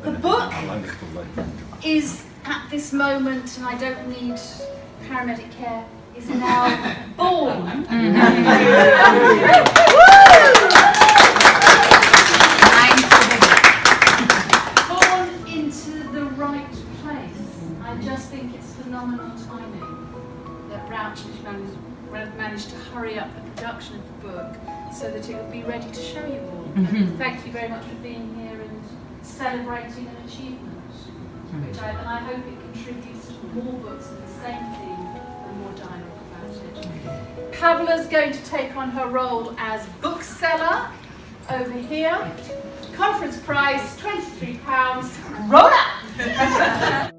The book is at this moment, and I don't need paramedic care, is now born. Born into the right place. I just think it's phenomenal timing that Rauch managed to hurry up the production of the book so that it would be ready to show you all. Thank you very much for being here and celebrating an achievement, and I hope it contributes to more books of the same theme and more dialogue about it. Pavla's going to take on her role as bookseller over here. Conference price, £23. Roll up!